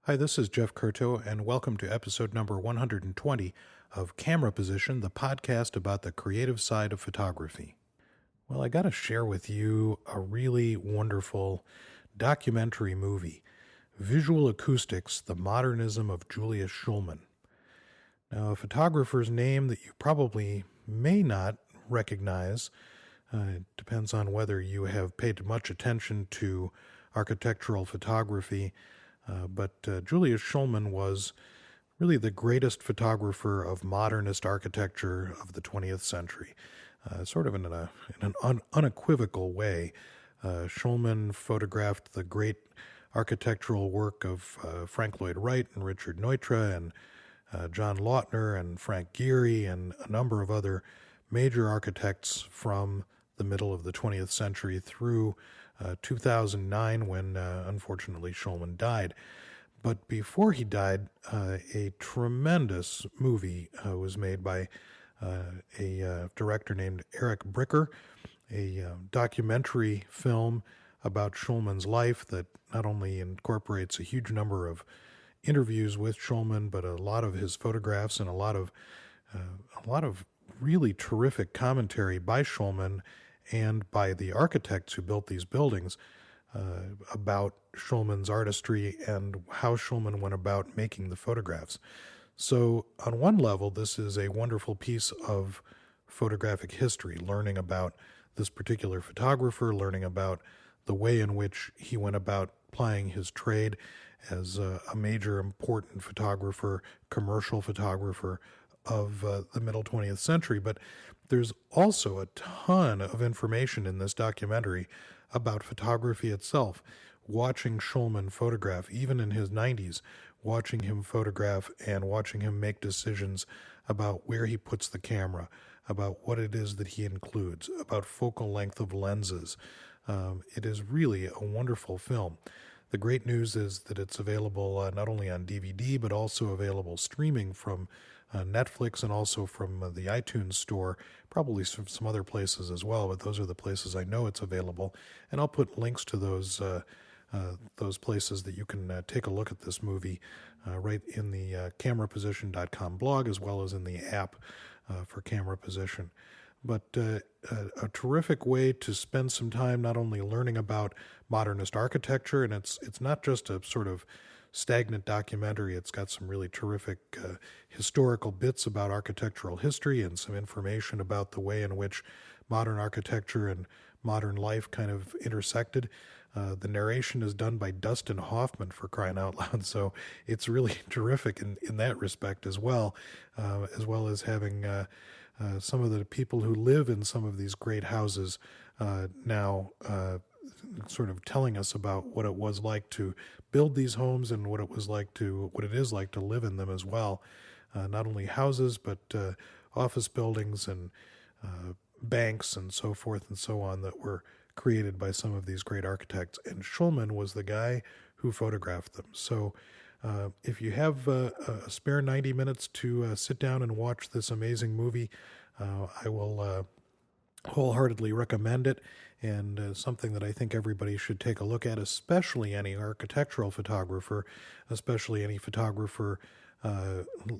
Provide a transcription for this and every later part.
Hi, this is Jeff Curto, and welcome to episode number 120 of Camera Position, the podcast about the creative side of photography. Well, I got to share with you a really wonderful documentary movie, Visual Acoustics, the Modernism of Julius Shulman. Now, a photographer's name that you probably may not recognize. It depends on whether you have paid much attention to architectural photography. But Julius Shulman was really the greatest photographer of modernist architecture of the 20th century, sort of in an unequivocal way. Shulman photographed the great architectural work of Frank Lloyd Wright and Richard Neutra and John Lautner and Frank Gehry and a number of other major architects from the middle of the 20th century through 2009 when, unfortunately, Shulman died. But before he died, a tremendous movie was made by a director named Eric Bricker, a documentary film about Shulman's life that not only incorporates a huge number of interviews with Shulman, but a lot of his photographs and a lot of really terrific commentary by Shulman and by the architects who built these buildings about Shulman's artistry and how Shulman went about making the photographs. So on one level, this is a wonderful piece of photographic history, learning about this particular photographer, learning about the way in which he went about plying his trade as a major important photographer, commercial photographer of the middle 20th century. But there's also a ton of information in this documentary about photography itself. Watching Shulman photograph, even in his 90s, watching him photograph and watching him make decisions about where he puts the camera, about what it is that he includes, about focal length of lenses. It is really a wonderful film. The great news is that it's available not only on DVD, but also available streaming from Netflix and also from the iTunes store, probably some other places as well, but those are the places I know it's available. And I'll put links to those places that you can take a look at this movie right in the cameraposition.com blog, as well as in the app for Camera Position. But a terrific way to spend some time not only learning about modernist architecture, and it's not just a sort of stagnant documentary. It's got some really terrific historical bits about architectural history and some information about the way in which modern architecture and modern life kind of intersected. The narration is done by Dustin Hoffman, for crying out loud, so it's really terrific in that respect as well as having some of the people who live in some of these great houses now sort of telling us about what it was like to build these homes and what it is like to live in them as well. Not only houses, but office buildings and banks and so forth and so on that were created by some of these great architects. And Shulman was the guy who photographed them. So if you have a spare 90 minutes to sit down and watch this amazing movie, I will wholeheartedly recommend it, and something that I think everybody should take a look at, especially any architectural photographer, especially any photographer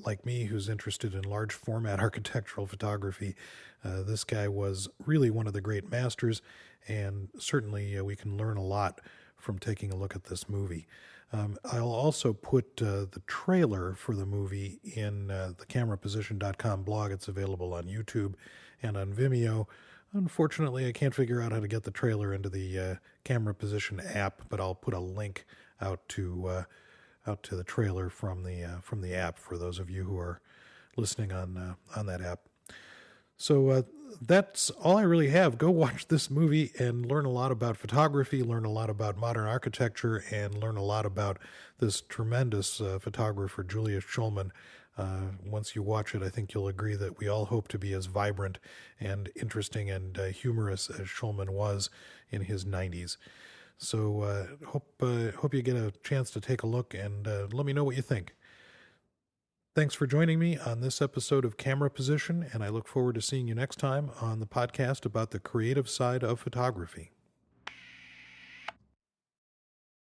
like me who's interested in large format architectural photography. This guy was really one of the great masters, and certainly we can learn a lot from taking a look at this movie. I'll also put the trailer for the movie in the cameraposition.com blog. It's available on YouTube and on Vimeo. Unfortunately, I can't figure out how to get the trailer into the Camera Position app, but I'll put a link out to the trailer from the app for those of you who are listening on that app. So that's all I really have. Go watch this movie and learn a lot about photography, learn a lot about modern architecture, and learn a lot about this tremendous photographer, Julius Shulman. Once you watch it, I think you'll agree that we all hope to be as vibrant and interesting and humorous as Shulman was in his 90s. So hope you get a chance to take a look and let me know what you think. Thanks for joining me on this episode of Camera Position, and I look forward to seeing you next time on the podcast about the creative side of photography.